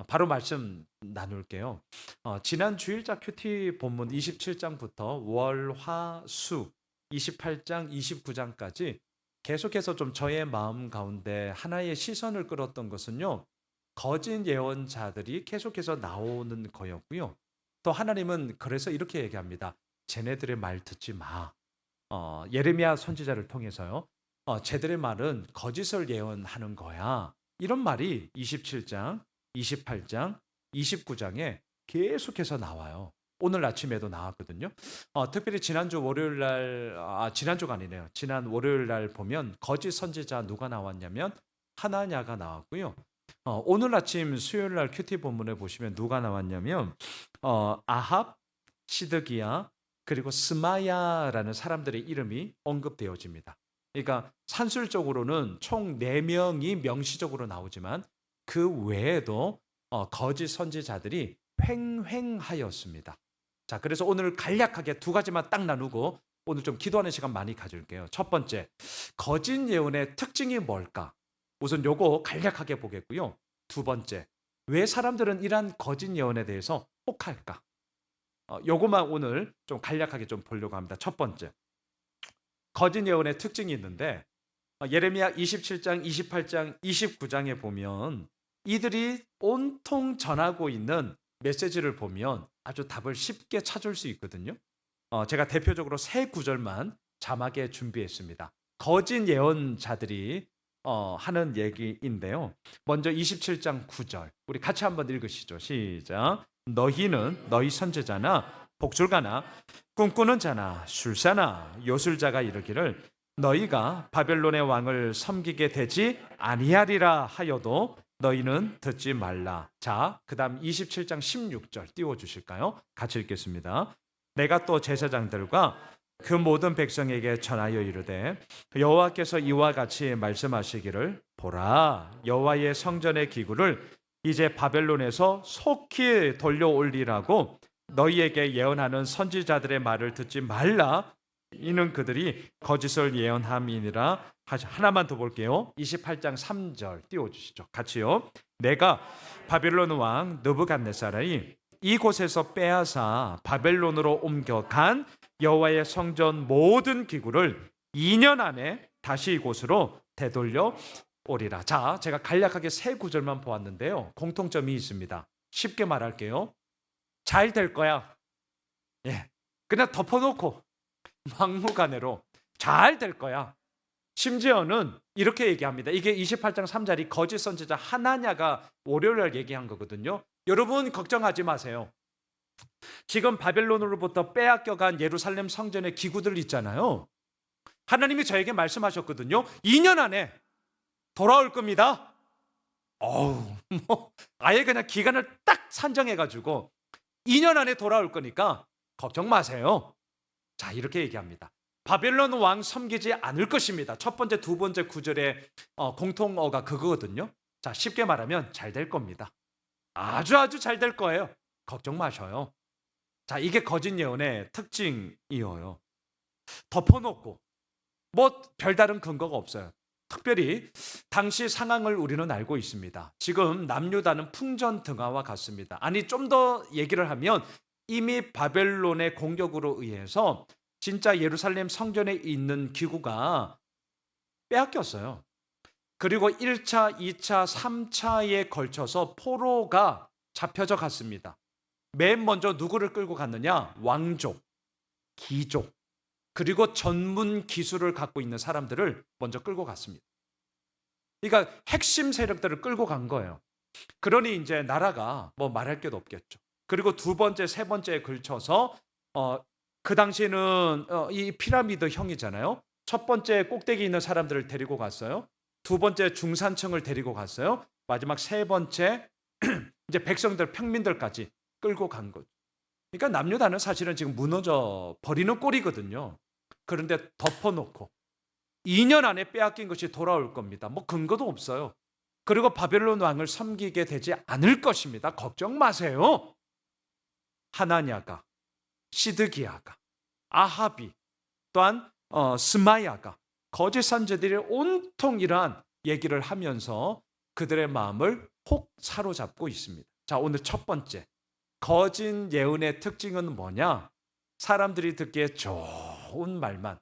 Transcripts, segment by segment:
바로 말씀 나눌게요. 지난 주일자 큐티 본문 27장부터 월, 화, 수 28장, 29장까지 계속해서 좀 저의 마음 가운데 하나의 시선을 끌었던 것은요. 거짓 예언자들이 계속해서 나오는 거였고요. 또 하나님은 그래서 이렇게 얘기합니다. 쟤네들의 말 듣지 마. 예레미야 선지자를 통해서요. 쟤들의 말은 거짓을 예언하는 거야. 이런 말이 27장, 28장, 29장에 계속해서 나와요. 오늘 아침에도 나왔거든요. 특별히 지난주 월요일 날, 지난주가 아니네요. 지난 월요일 날 보면 거짓 선지자 누가 나왔냐면 하나냐가 나왔고요. 오늘 아침 수요일 날 큐티 본문에 보시면 누가 나왔냐면 아합, 시드기야, 그리고 스마야라는 사람들의 이름이 언급되어집니다. 그러니까 산술적으로는 총 4명이 명시적으로 나오지만 그 외에도 거짓 선지자들이 횡행하였습니다. 자, 그래서 오늘 간략하게 두 가지만 딱 나누고 오늘 좀 기도하는 시간 많이 가질게요. 첫 번째, 거짓 예언의 특징이 뭘까? 우선 요거 간략하게 보겠고요. 두 번째, 왜 사람들은 이러한 거짓 예언에 대해서 혹할까? 요거만 오늘 좀 간략하게 좀 보려고 합니다. 첫 번째, 거짓 예언의 특징이 있는데 예레미야 27장, 28장, 29장에 보면 이들이 온통 전하고 있는 메시지를 보면 아주 답을 쉽게 찾을 수 있거든요. 제가 대표적으로 세 구절만 자막에 준비했습니다. 거짓 예언자들이 하는 얘기인데요. 먼저 27장 9절 우리 같이 한번 읽으시죠. 시작. 너희는 너희 선지자나 복술가나 꿈꾸는 자나 술사나 요술자가 이르기를 너희가 바벨론의 왕을 섬기게 되지 아니하리라 하여도 너희는 듣지 말라. 자, 그다음 27장 16절 띄워 주실까요? 같이 읽겠습니다. 내가 또 제사장들과 그 모든 백성에게 전하여 이르되 여호와께서 이와 같이 말씀하시기를 보라 여호와의 성전의 기구를 이제 바벨론에서 속히 돌려올리라고 너희에게 예언하는 선지자들의 말을 듣지 말라. 이는 그들이 거짓을 예언함이니라. 하나만 더 볼게요. 28장 3절 띄워주시죠. 같이요. 내가 바벨론 왕 느부갓네살이 이곳에서 빼앗아 바벨론으로 옮겨간 여호와의 성전 모든 기구를 2년 안에 다시 이곳으로 되돌려 오리라. 자, 제가 간략하게 세 구절만 보았는데요. 공통점이 있습니다. 쉽게 말할게요. 잘 될 거야. 예, 그냥 덮어놓고 막무가내로 잘 될 거야. 심지어는 이렇게 얘기합니다. 이게 28장 3절이 거짓 선지자 하나냐가 월요일날 얘기한 거거든요. 여러분 걱정하지 마세요. 지금 바벨론으로부터 빼앗겨간 예루살렘 성전의 기구들 있잖아요. 하나님이 저에게 말씀하셨거든요. 2년 안에 돌아올 겁니다. 아예 그냥 기간을 딱 산정해가지고 2년 안에 돌아올 거니까 걱정 마세요. 자, 이렇게 얘기합니다. 바벨론 왕 섬기지 않을 것입니다. 첫 번째, 두 번째 구절의 공통어가 그거거든요. 자, 쉽게 말하면 잘 될 겁니다. 아주 잘 될 거예요. 걱정 마셔요. 자, 이게 거짓 예언의 특징이에요. 덮어놓고 뭐 별다른 근거가 없어요. 특별히 당시 상황을 우리는 알고 있습니다. 지금 남유다는 풍전등화와 같습니다. 아니 좀 더 얘기를 하면 이미 바벨론의 공격으로 의해서 진짜 예루살렘 성전에 있는 기구가 빼앗겼어요. 그리고 1차, 2차, 3차에 걸쳐서 포로가 잡혀져 갔습니다. 맨 먼저 누구를 끌고 갔느냐? 왕족, 귀족, 그리고 전문 기술을 갖고 있는 사람들을 먼저 끌고 갔습니다. 그러니까 핵심 세력들을 끌고 간 거예요. 그러니 이제 나라가 뭐 말할 게 없겠죠. 그리고 두 번째, 세 번째에 걸쳐서 그 당시에는 이 피라미드 형이잖아요. 첫 번째 꼭대기 있는 사람들을 데리고 갔어요. 두 번째 중산층을 데리고 갔어요. 마지막 세 번째 이제 백성들, 평민들까지 끌고 간 거죠. 그러니까 남유다는 사실은 지금 무너져 버리는 꼴이거든요. 그런데 덮어놓고 2년 안에 빼앗긴 것이 돌아올 겁니다. 뭐 근거도 없어요. 그리고 바벨론 왕을 섬기게 되지 않을 것입니다. 걱정 마세요. 하나냐가, 시드기야가, 아합이, 또한 스마야가 거짓 선지자들이 온통 이러한 얘기를 하면서 그들의 마음을 혹 사로잡고 있습니다. 자, 오늘 첫 번째. 거짓 예언의 특징은 뭐냐? 사람들이 듣기에 좋은 말만.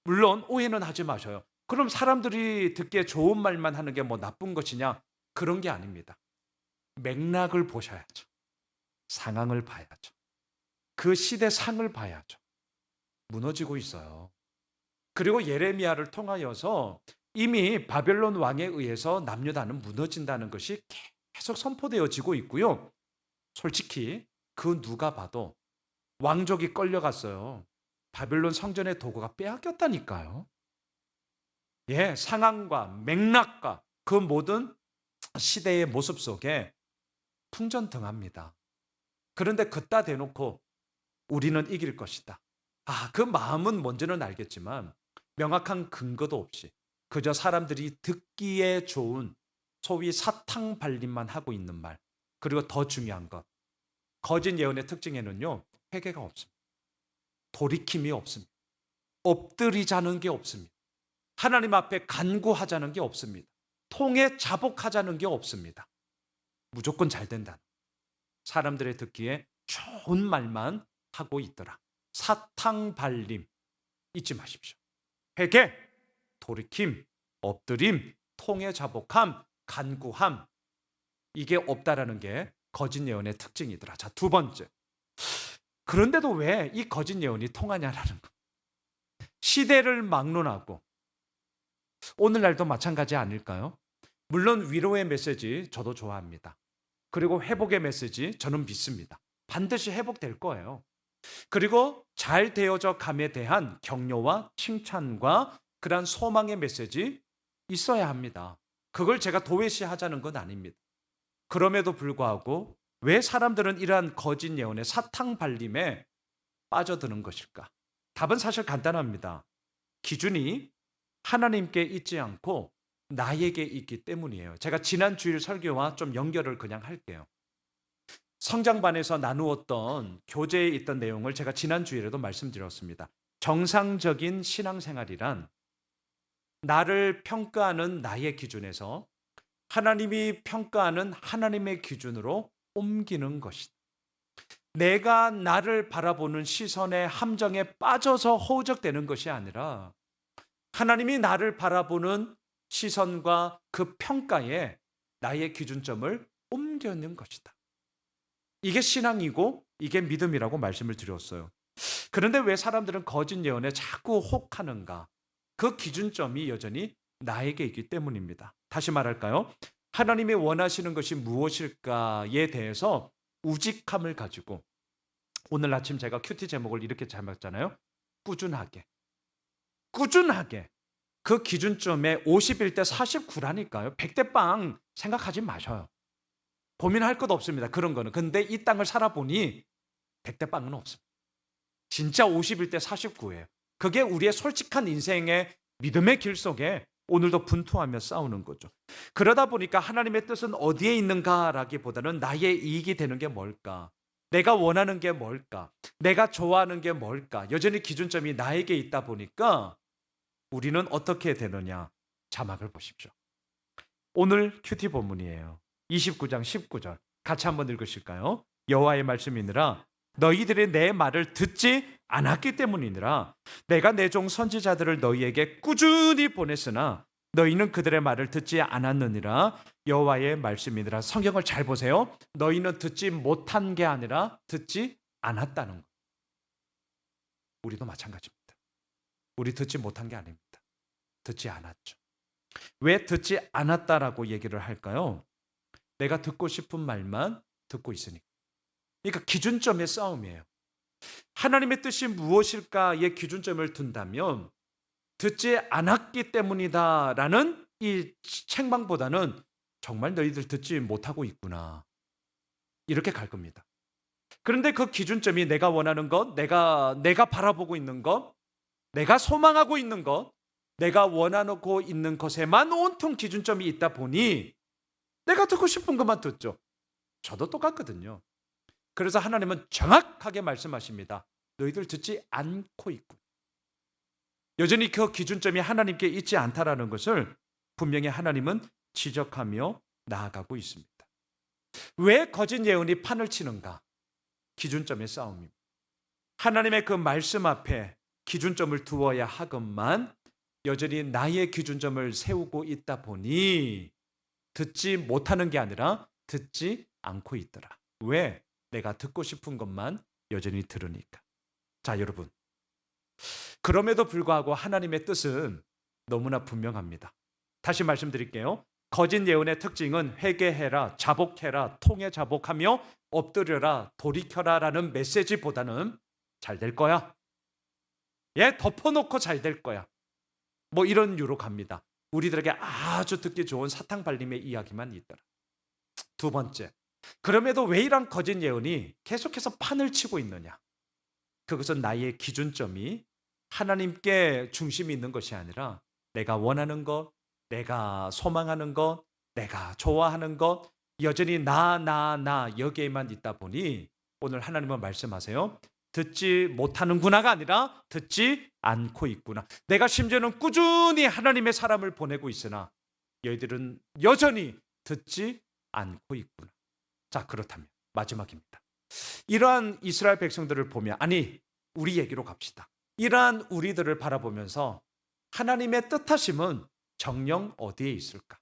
물론 오해는 하지 마셔요. 그럼 사람들이 듣기에 좋은 말만 하는 게 뭐 나쁜 것이냐? 그런 게 아닙니다. 맥락을 보셔야죠. 상황을 봐야죠. 그 시대 상을 봐야죠. 무너지고 있어요. 그리고 예레미야를 통하여서 이미 바벨론 왕에 의해서 남유다는 무너진다는 것이 계속 선포되어지고 있고요. 솔직히 그 누가 봐도 왕족이 끌려갔어요. 바벨론 성전의 도구가 빼앗겼다니까요. 예, 상황과 맥락과 그 모든 시대의 모습 속에 풍전등합니다. 그런데 걷다 대놓고 우리는 이길 것이다. 그 마음은 뭔지는 알겠지만 명확한 근거도 없이 그저 사람들이 듣기에 좋은 소위 사탕 발림만 하고 있는 말. 그리고 더 중요한 것. 거짓 예언의 특징에는요. 회개가 없습니다. 돌이킴이 없습니다. 엎드리자는 게 없습니다. 하나님 앞에 간구하자는 게 없습니다. 통해 자복하자는 게 없습니다. 무조건 잘 된다. 사람들의 듣기에 좋은 말만 하고 있더라. 사탕 발림 잊지 마십시오. 회개, 돌이킴, 엎드림, 통해 자복함, 간구함 이게 없다라는 게 거짓 예언의 특징이더라. 자, 두 번째. 그런데도 왜 이 거짓 예언이 통하냐라는 거. 시대를 막론하고 오늘날도 마찬가지 아닐까요? 물론 위로의 메시지 저도 좋아합니다. 그리고 회복의 메시지 저는 믿습니다. 반드시 회복될 거예요. 그리고 잘 되어져 감에 대한 격려와 칭찬과 그러한 소망의 메시지 있어야 합니다. 그걸 제가 도외시하자는 건 아닙니다. 그럼에도 불구하고 왜 사람들은 이러한 거짓 예언의 사탕 발림에 빠져드는 것일까? 답은 사실 간단합니다. 기준이 하나님께 있지 않고 나에게 있기 때문이에요. 제가 지난 주일 설교와 좀 연결을 그냥 할게요. 성장반에서 나누었던 교재에 있던 내용을 제가 지난 주일에도 말씀드렸습니다. 정상적인 신앙생활이란 나를 평가하는 나의 기준에서 하나님이 평가하는 하나님의 기준으로 옮기는 것이다. 내가 나를 바라보는 시선의 함정에 빠져서 허우적대는 것이 아니라 하나님이 나를 바라보는 시선과 그 평가에 나의 기준점을 옮겨는 것이다. 이게 신앙이고 이게 믿음이라고 말씀을 드렸어요. 그런데 왜 사람들은 거짓 예언에 자꾸 혹하는가? 그 기준점이 여전히 나에게 있기 때문입니다. 다시 말할까요? 하나님이 원하시는 것이 무엇일까에 대해서 우직함을 가지고 오늘 아침 제가 큐티 제목을 이렇게 잡았잖아요. 꾸준하게 그 기준점에 51대 49라니까요. 100대 빵 생각하지 마셔요. 고민할 것 없습니다. 그런 거는. 근데 이 땅을 살아보니 100대 빵은 없습니다. 진짜 51대 49예요. 그게 우리의 솔직한 인생의 믿음의 길 속에 오늘도 분투하며 싸우는 거죠. 그러다 보니까 하나님의 뜻은 어디에 있는가라기보다는 나의 이익이 되는 게 뭘까? 내가 원하는 게 뭘까? 내가 좋아하는 게 뭘까? 여전히 기준점이 나에게 있다 보니까 우리는 어떻게 되느냐? 자막을 보십시오. 오늘 큐티 본문이에요. 29장 19절 같이 한번 읽으실까요? 여호와의 말씀이니라 너희들이 내 말을 듣지 않았기 때문이니라 내가 내 종 선지자들을 너희에게 꾸준히 보냈으나 너희는 그들의 말을 듣지 않았느니라 여호와의 말씀이니라. 성경을 잘 보세요. 너희는 듣지 못한 게 아니라 듣지 않았다는 것. 우리도 마찬가지입니다. 우리 듣지 못한 게 아닙니다. 듣지 않았죠. 왜 듣지 않았다라고 얘기를 할까요? 내가 듣고 싶은 말만 듣고 있으니까. 그러니까 기준점의 싸움이에요. 하나님의 뜻이 무엇일까의 기준점을 둔다면 듣지 않았기 때문이다라는 이 책망보다는 정말 너희들 듣지 못하고 있구나. 이렇게 갈 겁니다. 그런데 그 기준점이 내가 원하는 것, 내가 바라보고 있는 것, 내가 소망하고 있는 것, 내가 원하고 있는 것에만 온통 기준점이 있다 보니 내가 듣고 싶은 것만 듣죠. 저도 똑같거든요. 그래서 하나님은 정확하게 말씀하십니다. 너희들 듣지 않고 있고 여전히 그 기준점이 하나님께 있지 않다라는 것을 분명히 하나님은 지적하며 나아가고 있습니다. 왜 거짓 예언이 판을 치는가? 기준점의 싸움입니다. 하나님의 그 말씀 앞에 기준점을 두어야 하건만 여전히 나의 기준점을 세우고 있다 보니 듣지 못하는 게 아니라 듣지 않고 있더라. 왜? 내가 듣고 싶은 것만 여전히 들으니까. 자, 여러분. 그럼에도 불구하고 하나님의 뜻은 너무나 분명합니다. 다시 말씀드릴게요. 거짓 예언의 특징은 회개해라, 자복해라, 통해 자복하며 엎드려라, 돌이켜라 라는 메시지보다는 잘 될 거야. 예, 덮어놓고 잘 될 거야. 뭐 이런 유로 갑니다. 우리들에게 아주 듣기 좋은 사탕 발림의 이야기만 있더라. 두 번째, 그럼에도 왜 이런 거짓 예언이 계속해서 판을 치고 있느냐? 그것은 나의 기준점이 하나님께 중심이 있는 것이 아니라 내가 원하는 것, 내가 소망하는 것, 내가 좋아하는 것, 여전히 나 여기에만 있다 보니 오늘 하나님은 말씀하세요. 듣지 못하는구나가 아니라 듣지 않고 있구나. 내가 심지어는 꾸준히 하나님의 사람을 보내고 있으나 너희들은 여전히 듣지 않고 있구나. 자, 그렇다면 마지막입니다. 이러한 이스라엘 백성들을 보면, 아니 우리 얘기로 갑시다. 이러한 우리들을 바라보면서 하나님의 뜻하심은 정녕 어디에 있을까?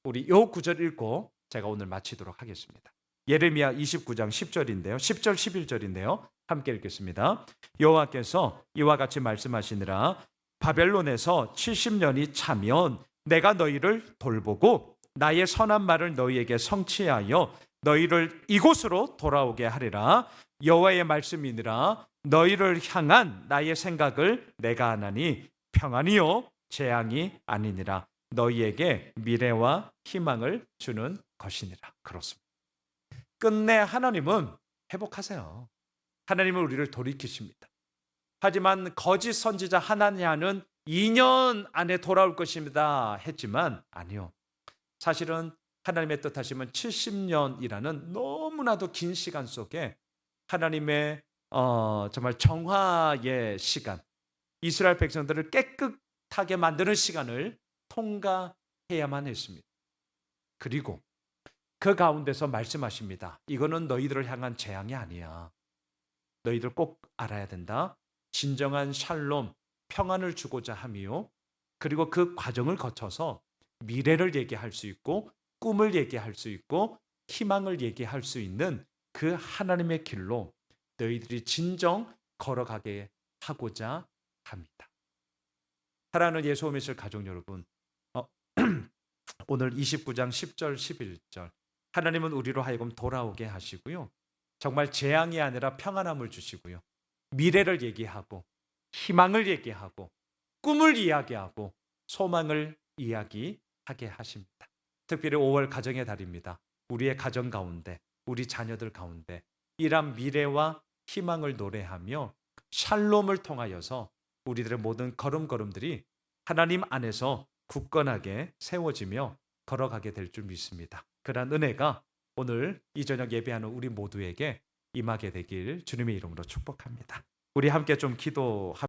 우리 요 구절 읽고 제가 오늘 마치도록 하겠습니다. 예레미야 29장 10절인데요. 10절 11절인데요. 함께 읽겠습니다. 여호와께서 이와 같이 말씀하시니라. 바벨론에서 70년이 차면 내가 너희를 돌보고 나의 선한 말을 너희에게 성취하여 너희를 이곳으로 돌아오게 하리라. 여호와의 말씀이니라. 너희를 향한 나의 생각을 내가 아나니 평안이요 재앙이 아니니라. 너희에게 미래와 희망을 주는 것이니라. 그렇습니다. 끝내 하나님은 회복하세요. 하나님은 우리를 돌이키십니다. 하지만 거짓 선지자 하나냐는 2년 안에 돌아올 것입니다 했지만 아니요. 사실은 하나님의 뜻하시면 70년이라는 너무나도 긴 시간 속에 하나님의 정말 정화의 시간, 이스라엘 백성들을 깨끗하게 만드는 시간을 통과해야만 했습니다. 그리고 그 가운데서 말씀하십니다. 이거는 너희들을 향한 재앙이 아니야. 너희들 꼭 알아야 된다. 진정한 샬롬, 평안을 주고자 함이요. 그리고 그 과정을 거쳐서 미래를 얘기할 수 있고 꿈을 얘기할 수 있고 희망을 얘기할 수 있는 그 하나님의 길로 너희들이 진정 걸어가게 하고자 합니다. 사랑하는 예수 오미실 가족 여러분, 오늘 29장 10절 11절 하나님은 우리로 하여금 돌아오게 하시고요. 정말 재앙이 아니라 평안함을 주시고요. 미래를 얘기하고 희망을 얘기하고 꿈을 이야기하고 소망을 이야기하게 하십니다. 특별히 5월 가정의 달입니다. 우리의 가정 가운데, 우리 자녀들 가운데 이러한 미래와 희망을 노래하며 샬롬을 통하여서 우리들의 모든 걸음걸음들이 하나님 안에서 굳건하게 세워지며 걸어가게 될 줄 믿습니다. 그러한 은혜가 오늘 이 저녁 예배하는 우리 모두에게 임하게 되길 주님의 이름으로 축복합니다. 우리 함께 좀 기도합니다.